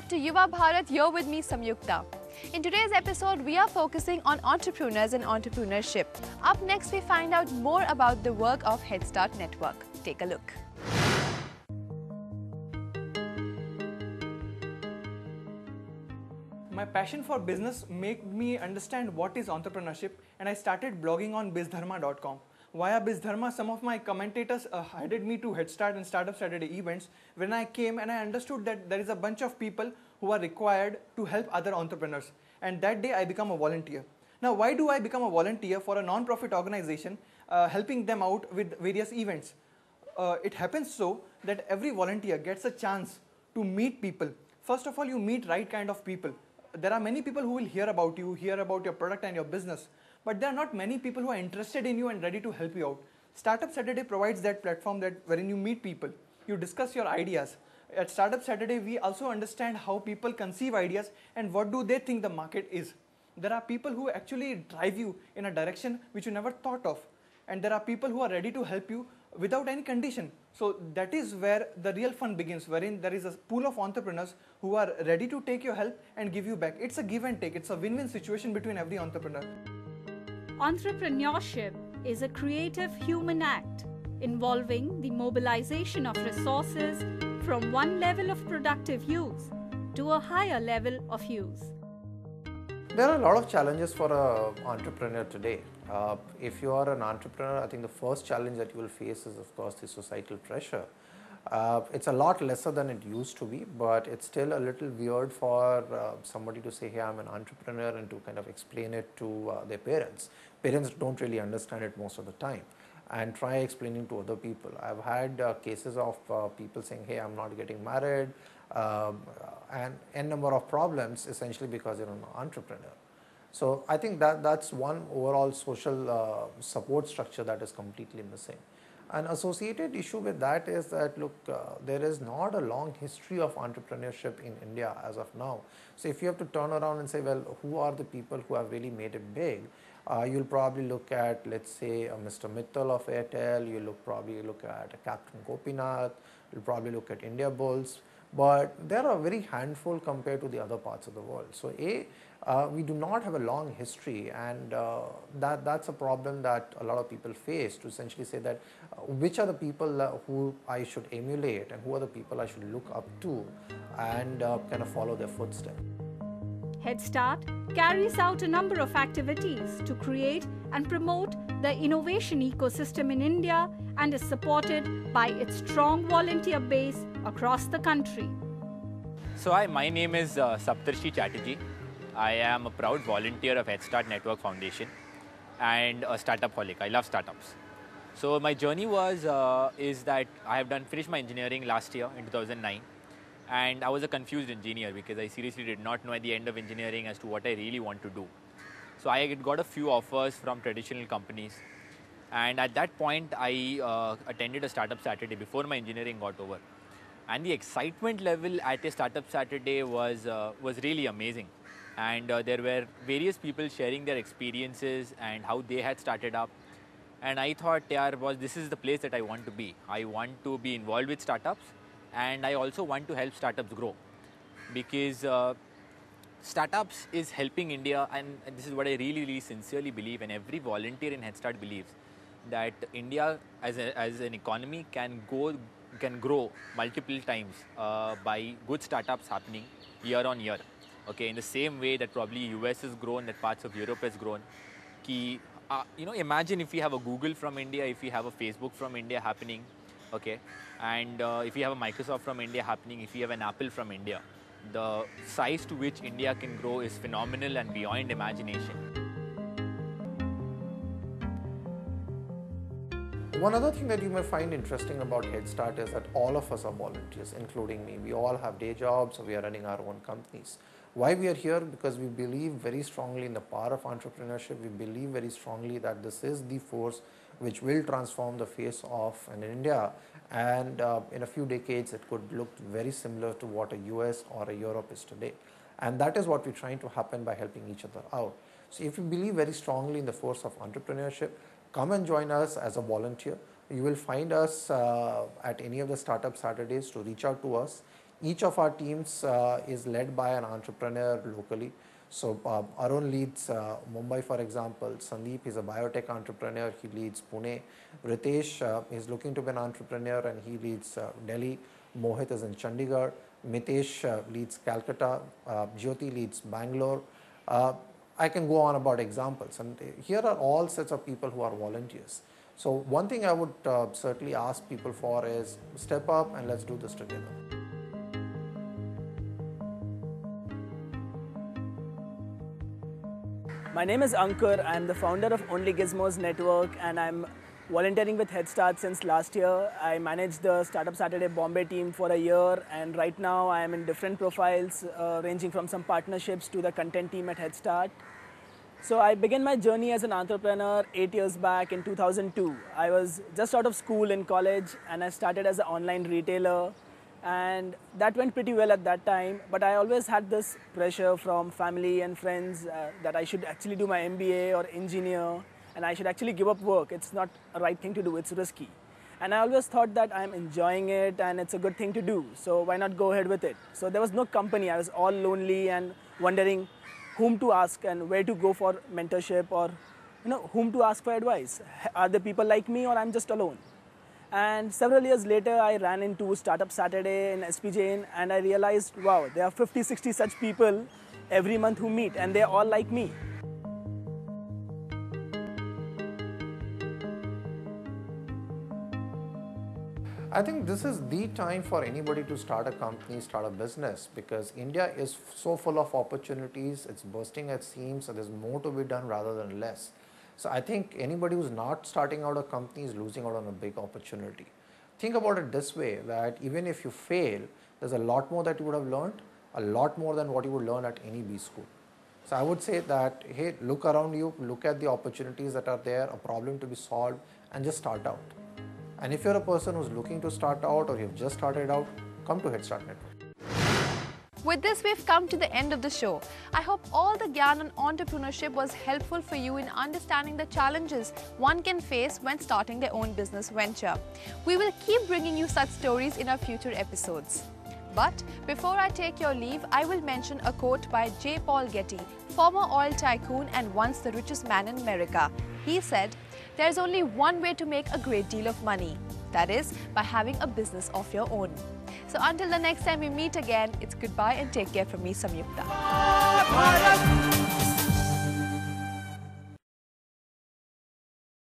to Yuva Bharat. You're with me, Samyukta. In today's episode, we are focusing on entrepreneurs and entrepreneurship. Up next, we find out more about the work of Head Start Network. Take a look. My passion for business made me understand what is entrepreneurship, and I started blogging on bizdharma.com. Via Bizdharma, some of my commentators headed me to Head Start and Startup Saturday events when I came, and I understood that there is a bunch of people who are required to help other entrepreneurs. And that day I became a volunteer. Now, why do I become a volunteer for a non-profit organization helping them out with various events? It happens so that every volunteer gets a chance to meet people. First of all, you meet right kind of people. There are many people who will hear about you, hear about your product and your business, but there are not many people who are interested in you and ready to help you out. Startup Saturday provides that platform wherein you meet people, you discuss your ideas. At Startup Saturday, we also understand how people conceive ideas and what do they think the market is. There are people who actually drive you in a direction which you never thought of, and there are people who are ready to help you without any condition. So that is where the real fun begins, wherein there is a pool of entrepreneurs who are ready to take your help and give you back. It's a give and take. It's a win-win situation between every entrepreneur. Entrepreneurship is a creative human act involving the mobilization of resources from one level of productive use to a higher level of use. There are a lot of challenges for an entrepreneur today. If you are an entrepreneur, I think the first challenge that you will face is, of course, the societal pressure. It's a lot lesser than it used to be, but it's still a little weird for somebody to say, hey, I'm an entrepreneur, and to kind of explain it to their parents. Parents don't really understand it most of the time, and try explaining to other people. I've had cases of people saying, hey, I'm not getting married, and n number of problems essentially because you're an entrepreneur. So I think that's one overall social support structure that is completely missing. An associated issue with that is that, look, there is not a long history of entrepreneurship in India as of now. So if you have to turn around and say, well, who are the people who have really made it big? You'll probably look at, let's say, Mr. Mittal of Airtel, you'll probably look at Captain Gopinath, you'll probably look at India Bulls, but there are a very handful compared to the other parts of the world. So we do not have a long history, and that's a problem that a lot of people face, to essentially say that which are the people who I should emulate and who are the people I should look up to and kind of follow their footsteps. Head Start carries out a number of activities to create and promote the innovation ecosystem in India and is supported by its strong volunteer base across the country. So hi, my name is Saptarshi Chatterjee. I am a proud volunteer of Head Start Network Foundation and a startup holic. I love startups. So my journey is that I have finished my engineering last year in 2009. And I was a confused engineer because I seriously did not know at the end of engineering as to what I really want to do. So I got a few offers from traditional companies. And at that point, I attended a Startup Saturday before my engineering got over. And the excitement level at a Startup Saturday was really amazing. And there were various people sharing their experiences and how they had started up. And I thought, this is the place that I want to be. I want to be involved with startups. And I also want to help startups grow, because startups is helping India, and this is what I really, really sincerely believe, and every volunteer in Head Start believes, that India as an economy can grow multiple times by good startups happening year on year. Okay, in the same way that probably US has grown, that parts of Europe has grown. Imagine if we have a Google from India, if we have a Facebook from India happening. Okay, and if you have a Microsoft from India happening, if you have an Apple from India, the size to which India can grow is phenomenal and beyond imagination. One other thing that you may find interesting about Head Start is that all of us are volunteers, including me. We all have day jobs, or we are running our own companies. Why we are here? Because we believe very strongly in the power of entrepreneurship. We believe very strongly that this is the force which will transform the face of an India, and in a few decades it could look very similar to what a US or a Europe is today. And that is what we're trying to happen by helping each other out. So if you believe very strongly in the force of entrepreneurship, come and join us as a volunteer. You will find us at any of the Startup Saturdays to reach out to us. Each of our teams is led by an entrepreneur locally. So Arun leads Mumbai, for example. Sandeep is a biotech entrepreneur. He leads Pune. Ritesh is looking to be an entrepreneur and he leads Delhi. Mohit is in Chandigarh. Mitesh leads Calcutta. Jyoti leads Bangalore. I can go on about examples, and here are all sets of people who are volunteers. So one thing I would certainly ask people for is step up and let's do this together. My name is Ankur. I'm the founder of Only Gizmos Network and I'm volunteering with Head Start since last year. I managed the Startup Saturday Bombay team for a year and right now I am in different profiles ranging from some partnerships to the content team at Head Start. So I began my journey as an entrepreneur 8 years back in 2002. I was just out of school in college and I started as an online retailer. And that went pretty well at that time, but I always had this pressure from family and friends that I should actually do my MBA or engineer and I should actually give up work. It's not a right thing to do, it's risky. And I always thought that I'm enjoying it and it's a good thing to do, so why not go ahead with it? So there was no company, I was all lonely and wondering whom to ask and where to go for mentorship or whom to ask for advice. Are there people like me or I'm just alone? And several years later, I ran into Startup Saturday in SPJ and I realized, wow, there are 50, 60 such people every month who meet and they're all like me. I think this is the time for anybody to start a company, start a business, because India is so full of opportunities, it's bursting at seams, and there's more to be done rather than less. So I think anybody who's not starting out a company is losing out on a big opportunity. Think about it this way, that even if you fail, there's a lot more that you would have learned, a lot more than what you would learn at any B school. So I would say that, hey, look around you, look at the opportunities that are there, a problem to be solved, and just start out. And if you're a person who's looking to start out or you've just started out, come to Head Start Network. With this, we've come to the end of the show. I hope all the gyan on entrepreneurship was helpful for you in understanding the challenges one can face when starting their own business venture. We will keep bringing you such stories in our future episodes. But before I take your leave, I will mention a quote by J. Paul Getty, former oil tycoon and once the richest man in America. He said, "There's only one way to make a great deal of money. That is, by having a business of your own." So until the next time we meet again, it's goodbye and take care from me, Samyukta.